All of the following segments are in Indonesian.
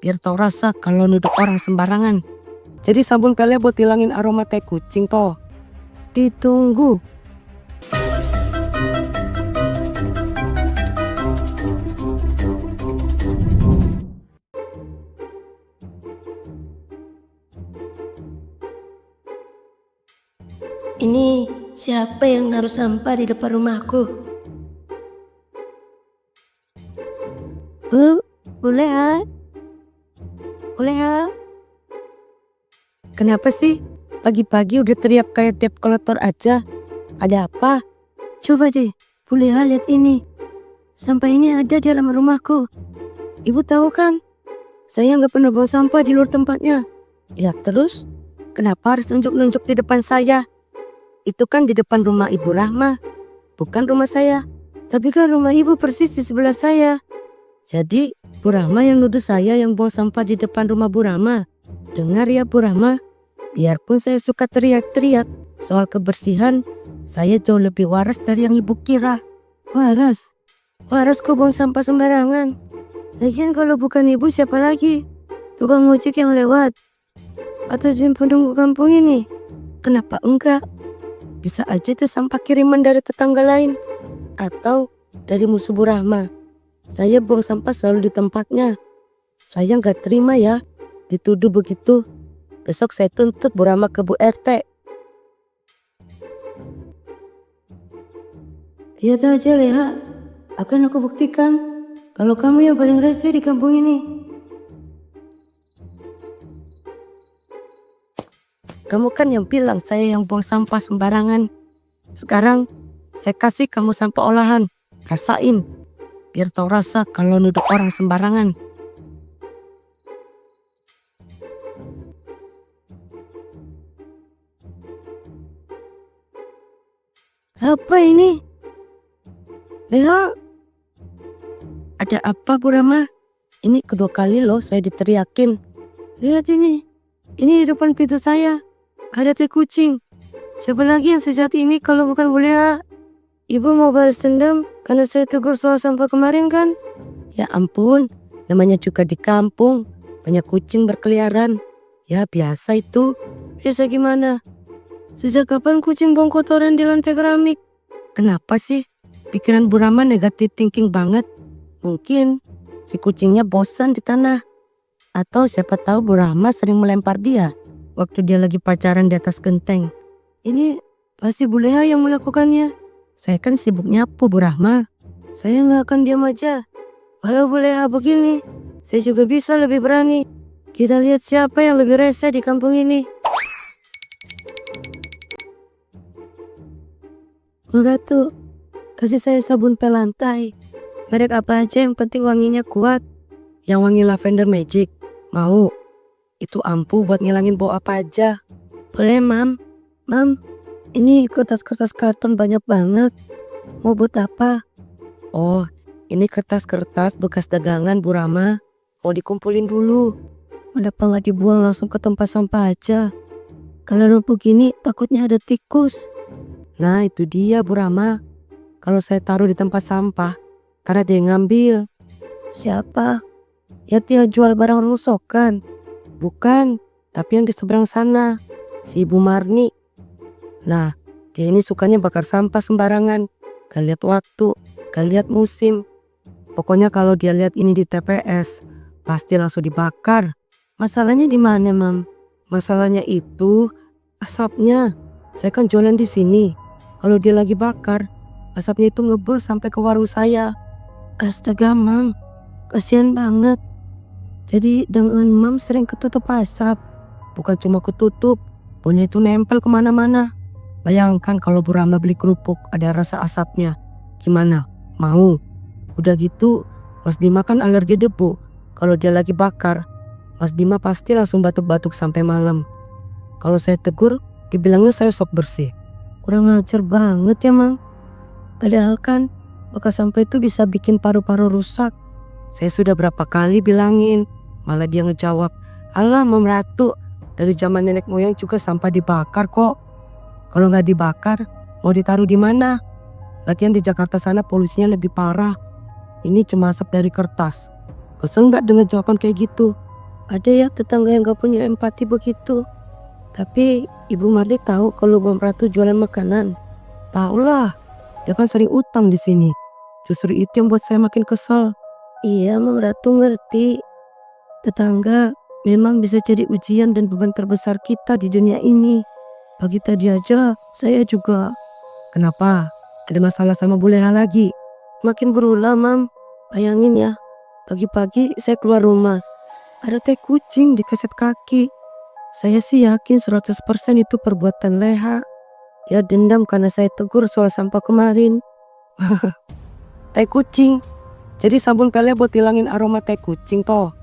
biar tahu rasa kalau nuduh orang sembarangan. Jadi sabun Pele buat hilangin aroma tai kucing toh. Ditunggu. Ini siapa yang naruh sampah di depan rumahku? Bu, boleh ha? Boleh ha? Kenapa sih? Pagi-pagi udah teriak kayak debt collector aja. Ada apa? Coba deh, boleh lihat ini. Sampah ini ada di dalam rumahku. Ibu tahu kan? Saya nggak pernah buang sampah di luar tempatnya. Ya terus? Kenapa harus nunjuk-nunjuk di depan saya? Itu kan di depan rumah Ibu Rahma, bukan rumah saya. Tapi kan rumah ibu persis di sebelah saya. Jadi Bu Rahma yang nuduh saya yang buang sampah di depan rumah Bu Rahma. Dengar ya Bu Rahma, biarpun saya suka teriak-teriak soal kebersihan, saya jauh lebih waras dari yang Ibu kira. Waras? Waras kok buang sampah sembarangan? Lagian kalau bukan ibu siapa lagi? Tukang ojek yang lewat? Atau jin penunggu kampung ini? Kenapa enggak? Bisa aja itu sampah kiriman dari tetangga lain atau dari musuh Bu Rahma. Saya buang sampah selalu di tempatnya. Saya nggak terima ya dituduh begitu. Besok saya tuntut Bu Rahma ke Bu RT. Lihat aja Leha, akan aku buktikan kalau kamu yang paling rese di kampung ini. Kamu kan yang bilang saya yang buang sampah sembarangan. Sekarang saya kasih kamu sampah olahan. Rasain. Biar tahu rasa kalau nuduh orang sembarangan. Apa ini? Leha? Ada apa Bu Rahma? Ini kedua kali loh saya diteriakin. Lihat ini. Ini di depan pintu saya. Ada tai kucing. Siapa lagi yang sejati ini kalau bukan Bu Leha? Ibu mau balas dendam karena saya tegur soal sampah kemarin kan? Ya ampun, namanya juga di kampung. Banyak kucing berkeliaran. Ya biasa itu. Biasa gimana? Sejak kapan kucing buang kotoran di lantai keramik? Kenapa sih? Pikiran Bu Rahma negatif thinking banget. Mungkin si kucingnya bosan di tanah. Atau siapa tahu Bu Rahma sering melempar dia waktu dia lagi pacaran di atas genteng. Ini pasti Bu Leha yang melakukannya. Saya kan sibuk nyapu Bu Rahma. Saya nggak akan diam aja. Kalau Bu Leha begini, saya juga bisa lebih berani. Kita lihat siapa yang lebih rese di kampung ini. Bu Ratu, kasih saya sabun pelantai. Merek apa aja yang penting wanginya kuat. Yang wangi lavender magic. Mau? Itu ampuh buat ngilangin bau apa aja. Boleh Mam. Mam, ini kertas-kertas karton banyak banget. Mau buat apa? Oh, ini kertas-kertas bekas dagangan Bu Rahma. Mau dikumpulin dulu. Kenapa nggak dibuang langsung ke tempat sampah aja? Kalau numpuk gini takutnya ada tikus. Nah itu dia Bu Rahma. Kalau saya taruh di tempat sampah, karena dia yang ngambil. Siapa? Ya dia jual barang rongsokan. Bukan, tapi yang di seberang sana, si Ibu Marni. Nah, dia ini sukanya bakar sampah sembarangan. Gak lihat waktu, gak lihat musim. Pokoknya kalau dia lihat ini di TPS, pasti langsung dibakar. Masalahnya di mana, Mam? Masalahnya itu asapnya. Saya kan jualan di sini. Kalau dia lagi bakar, asapnya itu ngebul sampai ke warung saya. Astaga, Mam. Kasihan banget. Jadi dengan Mam sering ketutup asap. Bukan cuma ketutup, baunya itu nempel kemana-mana. Bayangkan kalau Bu Rahma beli kerupuk ada rasa asapnya. Gimana? Mau? Udah gitu, Mas Bima kan alergi debu. Kalau dia lagi bakar, Mas Bima pasti langsung batuk-batuk sampai malam. Kalau saya tegur, dibilangnya saya sok bersih. Kurang ajar banget ya, Mam. Padahal kan bekas sampah itu bisa bikin paru-paru rusak. Saya sudah berapa kali bilangin, malah dia ngejawab, "Alah Mam Ratu, dari zaman nenek moyang juga sampah dibakar kok. Kalau nggak dibakar, mau ditaruh di mana? Lagian di Jakarta sana polusinya lebih parah. Ini cuma asap dari kertas." Kesel nggak dengan jawaban kayak gitu? Ada ya tetangga yang gak punya empati begitu. Tapi Ibu Mardi tahu kalau Bang Ratu jualan makanan. Tahulah, dia kan sering utang di sini. Justru itu yang buat saya makin kesel. Iya, Bang Ratu ngerti. Tetangga memang bisa jadi ujian dan beban terbesar kita di dunia ini. Pagi tadi aja saya juga Kenapa? Ada masalah sama Bu Leha lagi? makin berulah, Mam. Bayangin ya, pagi-pagi saya keluar rumah. Ada teh kucing di keset kaki. Saya sih yakin 100% itu perbuatan Leha. Dia dendam karena saya tegur soal sampah kemarin. Teh kucing. Jadi sabun pelnya buat hilangin aroma teh kucing toh.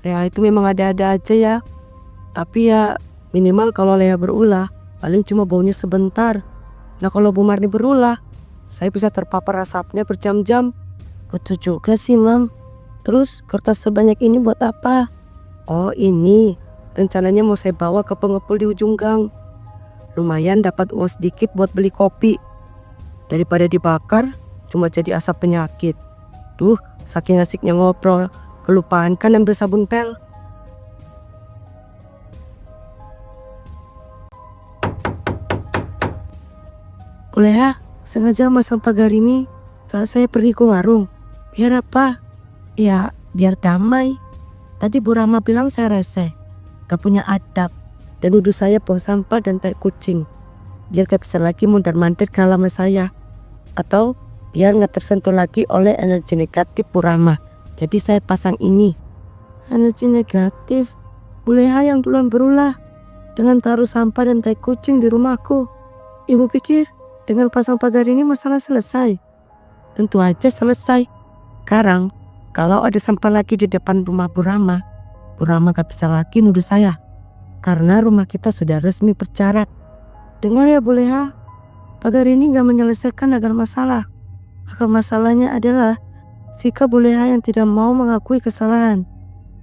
Leha itu memang ada-ada aja ya. Tapi ya minimal kalau Leha berulah paling cuma baunya sebentar. Nah kalau Bu Marni berulah, saya bisa terpapar asapnya berjam-jam. Betul juga sih, Mam. Terus kertas sebanyak ini buat apa? Oh ini, rencananya mau saya bawa ke pengepul di ujung gang. Lumayan dapat uang sedikit buat beli kopi. Daripada dibakar, cuma jadi asap penyakit. Duh, saking asiknya ngobrol, kelupaan kan ambil sabun pel. Bu Leha sengaja masang pagar ini saat saya pergi ke warung. Biar apa? Ya, biar damai. Tadi Bu Rama bilang saya rese, gak punya adab, dan nuduh saya buang sampah dan tai kucing. Biar gak bisa lagi mundar-mandir ke halaman saya. Atau biar gak tersentuh lagi oleh energi negatif Bu Rama. Jadi saya pasang ini. Energi negatif? Bu Leha yang duluan berulah dengan taruh sampah dan tai kucing di rumahku. Ibu pikir dengan pasang pagar ini masalah selesai? Tentu aja selesai. Sekarang kalau ada sampah lagi di depan rumah Bu Rama gak bisa lagi nuduh saya. Karena rumah kita sudah resmi berjarak. Dengar ya Bu Leha, pagar ini gak menyelesaikan akar masalah. Akar masalahnya adalah sikap Bu Leha yang tidak mau mengakui kesalahan.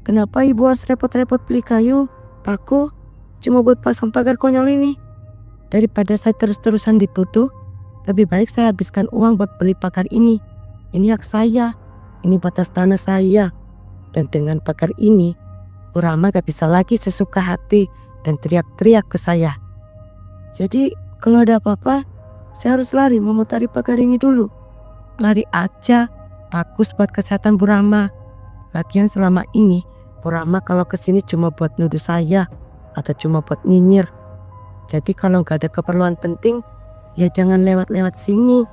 Kenapa ibu harus repot-repot beli kayu, paku, cuma buat pasang pagar konyol ini? Daripada saya terus-terusan dituduh, lebih baik saya habiskan uang buat beli pagar ini. Ini hak saya, ini batas tanah saya. Dan dengan pagar ini, Bu Rama gak bisa lagi sesuka hati dan teriak-teriak ke saya. Jadi kalau ada apa-apa, saya harus lari memutari pagar ini dulu. Lari aja, bagus buat kesehatan Bu Rama. Lagian selama ini, Bu Rama kalau kesini cuma buat nuduh saya atau cuma buat nyinyir. Jadi kalau gak ada keperluan penting, ya jangan lewat-lewat sini.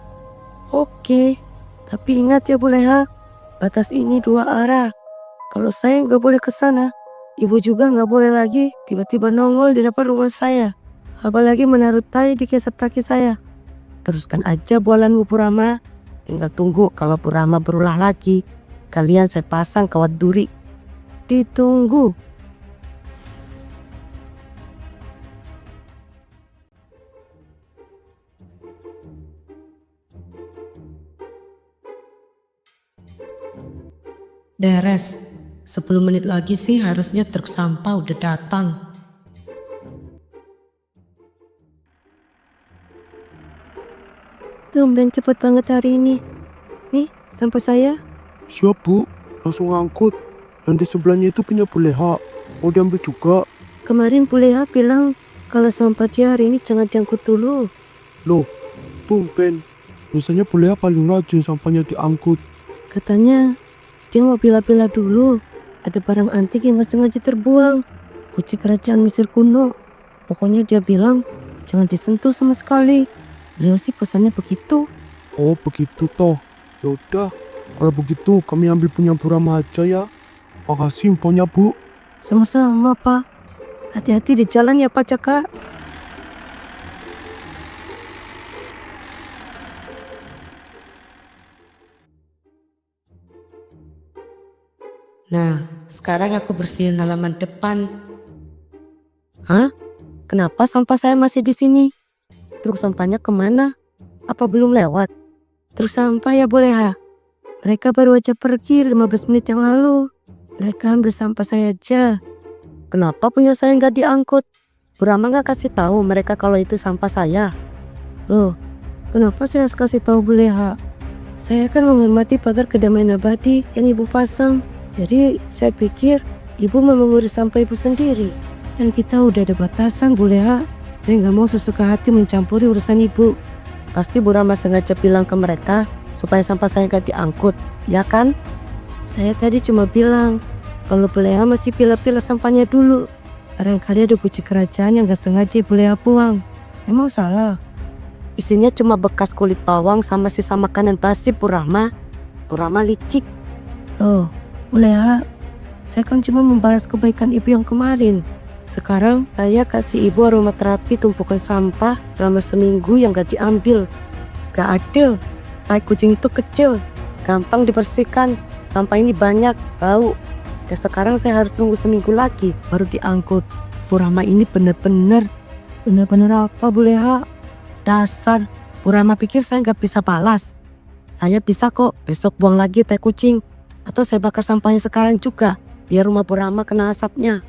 Oke, tapi ingat ya Bu Leha, batas ini 2 arah. Kalau saya gak boleh ke sana, ibu juga gak boleh lagi tiba-tiba nongol di depan rumah saya. Apalagi menaruh tai di keset kaki saya. Teruskan aja bualanmu Bu Rama. Tinggal tunggu kalau Bu Rama berulah lagi, kalian saya pasang kawat duri. Ditunggu. Beres. 10 menit lagi sih harusnya truk sampah udah datang. Tumben cepet banget hari ini. Nih, sampah saya. Siap Bu, langsung ngangkut. Yang di sebelahnya itu punya Bu Leha. Mau diambil juga. Kemarin Bu Leha bilang kalau sampah dia hari ini jangan diangkut dulu. Loh, tumben. Biasanya Bu Leha paling rajin sampahnya diangkut. Katanya dia mau bila-bila dulu. Ada barang antik yang gak sengaja terbuang. Kunci kerajaan Mesir kuno. Pokoknya dia bilang jangan disentuh sama sekali. Beliau sih pesannya begitu. Oh begitu toh. Yaudah, kalau begitu kami ambil punya Bu Rama aja ya. Makasih infonya Bu. Sama-sama Pak. Hati-hati di jalan ya Pak Caka. Nah, sekarang aku bersihin halaman depan. Hah? Kenapa sampah saya masih di sini? Truk sampahnya kemana? Apa belum lewat? Truk sampah ya Bu Leha. Mereka baru aja pergi 15 menit yang lalu. Mereka ambil sampah saya aja. Kenapa punya saya nggak diangkut? Bu Rama nggak kasih tahu mereka kalau itu sampah saya. Loh, kenapa saya harus kasih tahu Bu Leha? Saya kan menghormati pagar kedamaian abadi yang ibu pasang. Jadi saya pikir Ibu mau mengurus sampah ibu sendiri. Dan kita udah ada batasan Bu Leha. Saya nggak mau sesuka hati mencampuri urusan ibu. Pasti Bu Rama sengaja bilang ke mereka supaya sampah saya gak diangkut, ya kan? Saya tadi cuma bilang kalau Bu Leha masih pilih-pilih sampahnya dulu. Barangkali ada kunci kerajaan yang gak sengaja Ibu Leha buang. Emang salah? Isinya cuma bekas kulit bawang sama sisa makanan basi Bu Rama. Bu Rama licik. Loh, Bu Leha, saya kan cuma membalas kebaikan ibu yang kemarin. Sekarang saya kasih ibu aromaterapi tumpukan sampah selama seminggu yang gak diambil. Gak adil. Tai kucing itu kecil, gampang dibersihkan. Sampah ini banyak, bau. Dan sekarang saya harus tunggu seminggu lagi baru diangkut. Bu Rama ini bener-bener. Bener-bener apa Bu Leha? Dasar, Bu Rama pikir saya gak bisa balas. Saya bisa kok besok buang lagi tai kucing. Atau saya bakar sampahnya sekarang juga, biar rumah Bu Rama kena asapnya.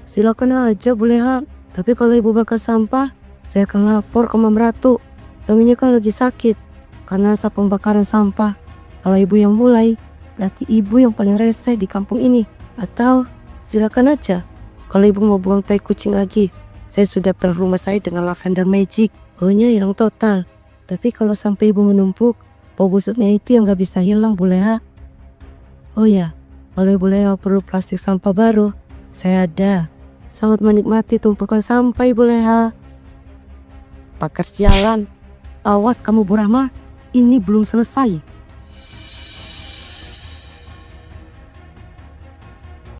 Silakan aja Bu Leha. Tapi kalau ibu bakar sampah, saya akan lapor ke Mam Ratu. Suaminya kan lagi sakit karena asap pembakaran sampah. Kalau ibu yang mulai, berarti ibu yang paling rese di kampung ini. Atau silakan aja. Kalau ibu mau buang tai kucing lagi, saya sudah pel rumah saya dengan lavender magic. Baunya hilang total. Tapi kalau sampai ibu menumpuk, bau busuknya itu yang gak bisa hilang Bu Leha. Oh ya, kalau Ibu Leha perlu plastik sampah baru, saya ada. Selamat menikmati tumpukan sampah Ibu Leha. Pakar sialan. Awas kamu Bu Rama, ini belum selesai.